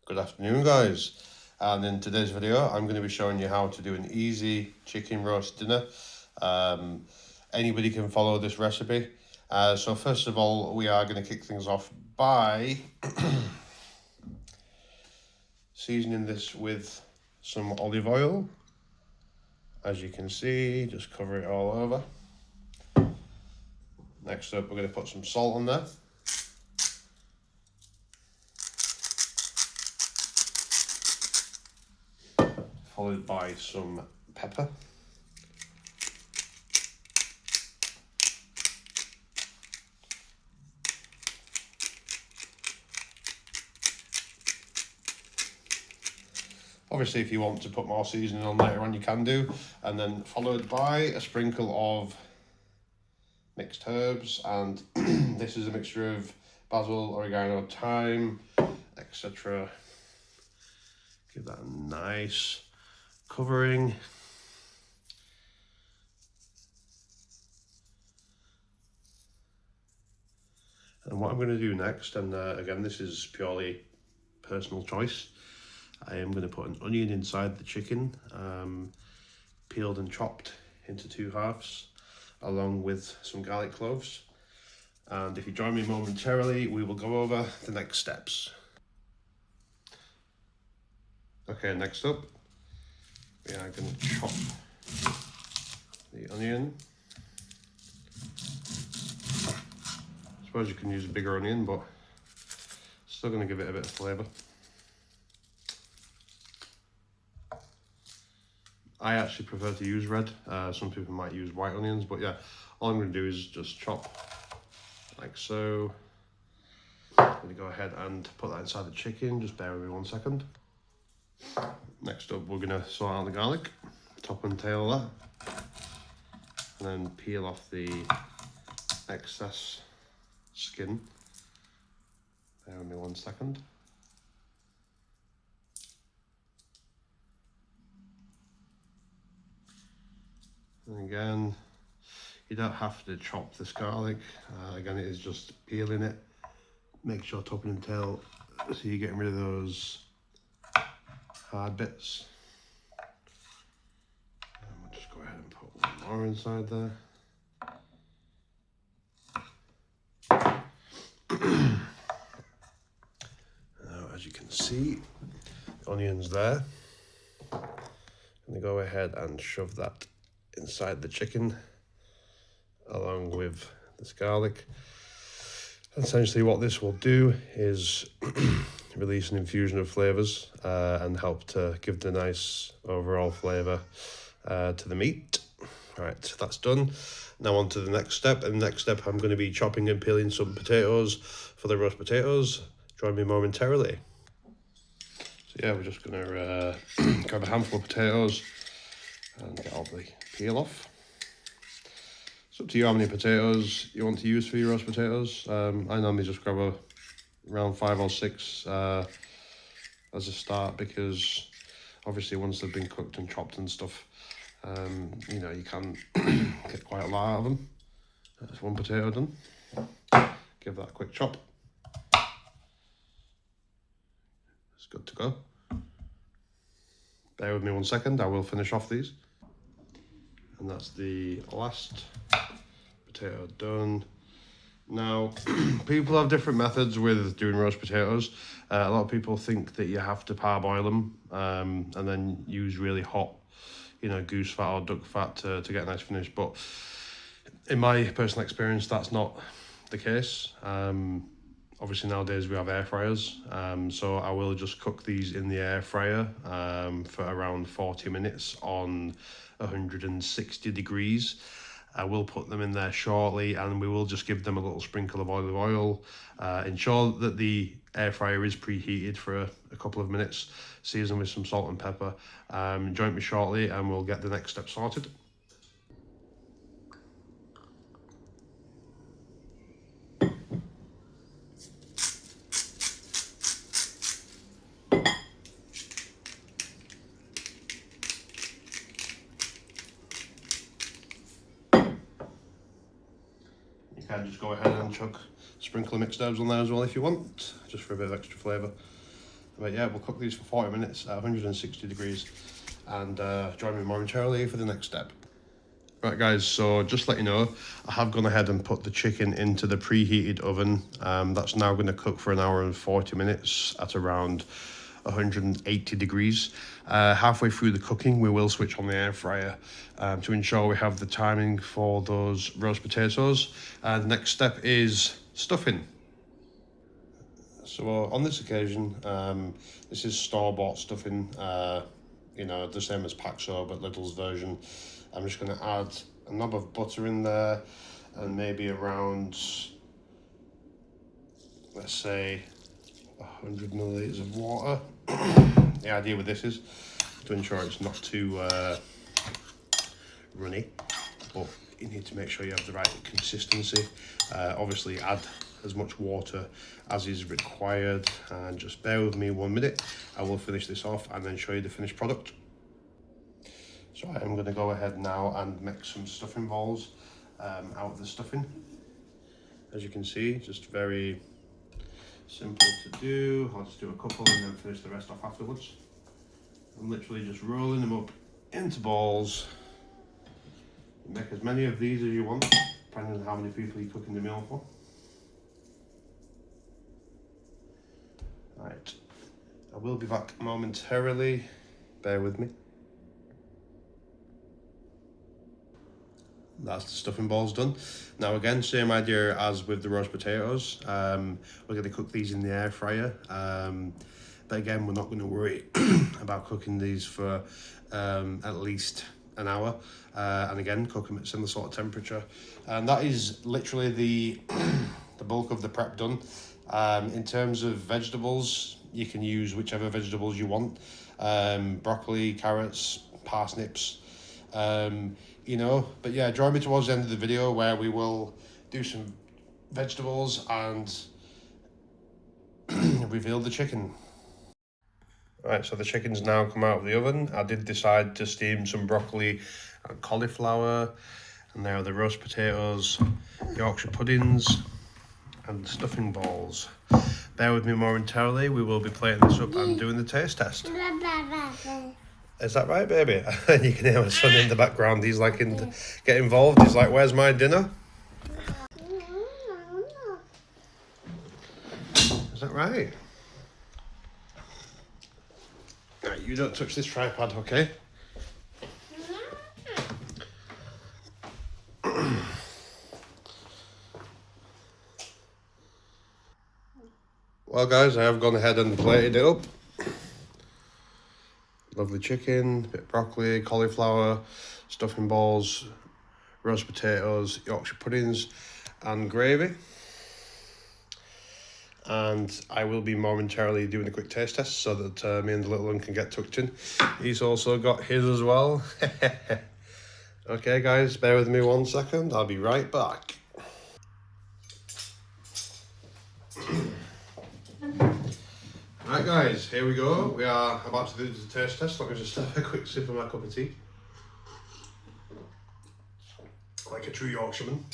Good afternoon, guys, and in today's video I'm going to be showing you how to do an easy chicken roast dinner. Anybody can follow this recipe. So first of all, we are going to kick things off by seasoning this with some olive oil. As you can see, just cover it all over. Next up, we're going to put some salt on there. Followed by some pepper. Obviously, if you want to put more seasoning on later on, you can do. And then followed by a sprinkle of mixed herbs. And this is a mixture of basil, oregano, thyme, etc. Give that a nice covering. And what I'm going to do next, and again, this is purely personal choice, I am going to put an onion inside the chicken, peeled and chopped into 2 halves, along with some garlic cloves. And if you join me momentarily, we will go over the next steps. Okay, next up, we are going to chop the onion. I suppose you can use a bigger onion, but still going to give it a bit of flavour. I actually prefer to use red. Some people might use white onions, but yeah, all I'm going to do is just chop like so. I'm going to go ahead and put that inside the chicken. Just bear with me 1 second. Next up, we're going to sort out the garlic, top and tail that, and then peel off the excess skin. Bear with me 1 second. And again, you don't have to chop this garlic. Again, it is just peeling it. Make sure topping and tail, so you're getting rid of those hard bits. And we'll just go ahead and put one more inside there. Now, as you can see, the onion's there. I'm going to go ahead and shove that inside the chicken along with this garlic. Essentially what this will do is release an infusion of flavours and help to give the nice overall flavour to the meat. Right, so that's done. Now on to the next step. In the next step, I'm going to be chopping and peeling some potatoes for the roast potatoes. Join me momentarily. So yeah, we're just going to grab a handful of potatoes and get all the peel off. It's up to you how many potatoes you want to use for your roast potatoes. I normally just grab around 5 or 6 as a start, because obviously once they've been cooked and chopped and stuff, you know, you can get quite a lot out of them. That's 1 potato done. Give that a quick chop. It's good to go. Bear with me 1 second, I will finish off these. And that's the last potato done. Now, people have different methods with doing roast potatoes. A lot of people think that you have to parboil them and then use really hot, you know, goose fat or duck fat to get a nice finish. But in my personal experience, that's not the case. Obviously nowadays we have air fryers, so I will just cook these in the air fryer for around 40 minutes on 160 degrees. I will put them in there shortly, and we will just give them a little sprinkle of olive oil. Ensure that the air fryer is preheated for a couple of minutes. Season with some salt and pepper. Join me shortly and we'll get the next step sorted. You can just go ahead and chuck sprinkle of mixed herbs on there as well if you want, just for a bit of extra flavour. But yeah, we'll cook these for 40 minutes at 160 degrees, and join me momentarily for the next step. Right guys, so just to let you know, I have gone ahead and put the chicken into the preheated oven. That's now going to cook for an hour and 40 minutes at around 180 degrees. Halfway through the cooking, we will switch on the air fryer to ensure we have the timing for those roast potatoes. The next step is stuffing. So on this occasion, this is store-bought stuffing, you know, the same as Paxo, but Lidl's version. I'm just going to add a knob of butter in there, and maybe around, let's say, 100 milliliters of water. The idea with this is to ensure it's not too runny, but you need to make sure you have the right consistency. Obviously add as much water as is required, and just bear with me 1 minute. I will finish this off and then show you the finished product. So I am going to go ahead now and mix some stuffing balls out of the stuffing. As you can see, just very simple to do. I'll just do a couple and then finish the rest off afterwards. I'm literally just rolling them up into balls. Make as many of these as you want, depending on how many people you're cooking the meal for. Right, I will be back momentarily. Bear with me. That's the stuffing balls done. Now again, same idea as with the roast potatoes. We're going to cook these in the air fryer. But again, we're not going to worry about cooking these for at least an hour. And again, cook them at similar sort of temperature. And that is literally the bulk of the prep done. In terms of vegetables, you can use whichever vegetables you want. Broccoli, carrots, parsnips. You know, but yeah, join me towards the end of the video where we will do some vegetables and reveal the chicken. Right, so the chicken's now come out of the oven. I did decide to steam some broccoli and cauliflower, and there are the roast potatoes, Yorkshire puddings, and stuffing balls. Bear with me momentarily, we will be plating this up and doing the taste test. Is that right, baby? You can hear my son in the background. He's like, get involved. He's like, where's my dinner? Is that right? Right, you don't touch this tripod, okay? Well, guys, I have gone ahead and plated it up. Lovely chicken, bit of broccoli, cauliflower, stuffing balls, roast potatoes, Yorkshire puddings, and gravy. And I will be momentarily doing a quick taste test so that me and the little one can get tucked in. He's also got his as well. Okay, guys, bear with me 1 second. I'll be right back. Right guys, here we go. We are about to do the taste test. Let me just have a quick sip of my cup of tea. Like a true Yorkshireman.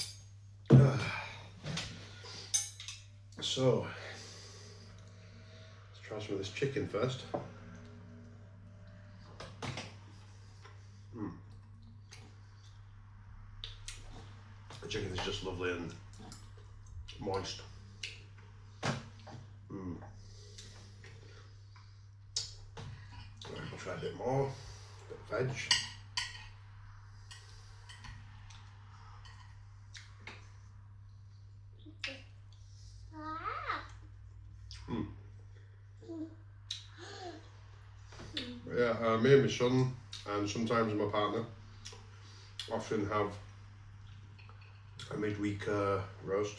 So, let's try some of this chicken first. The chicken is just lovely and moist. I'll try a bit more, a bit of veg. Yeah, me and my son, and sometimes my partner, often have a midweek roast.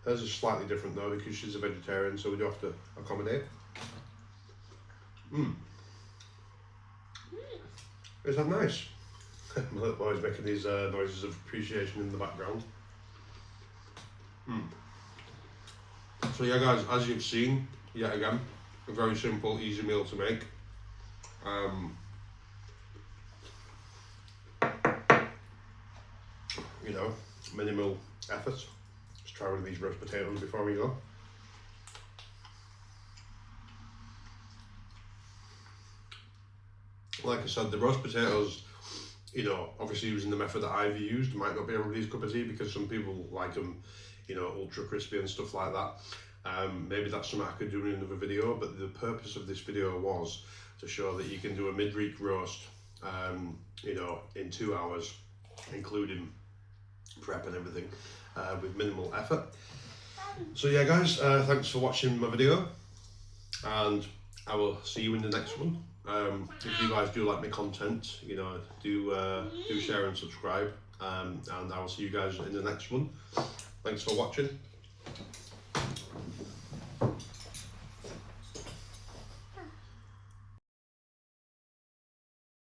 Hers is slightly different though because she's a vegetarian, so we do have to accommodate. Is that nice? My little boy's making these noises of appreciation in the background. So yeah guys, as you've seen, yet again, a very simple, easy meal to make. You know, minimal effort. Let's try one of these roast potatoes before we go. like I said, the roast potatoes, you know, obviously using the method that I've used might not be everybody's cup of tea, because some people like them, you know, ultra crispy and stuff like that. Maybe that's something I could do in another video, but the purpose of this video was to show that you can do a midweek roast, you know, in 2 hours, including prep and everything, with minimal effort. So yeah guys, thanks for watching my video, and I will see you in the next one. If you guys do like my content, you know, do share and subscribe, and I will see you guys in the next one. Thanks for watching.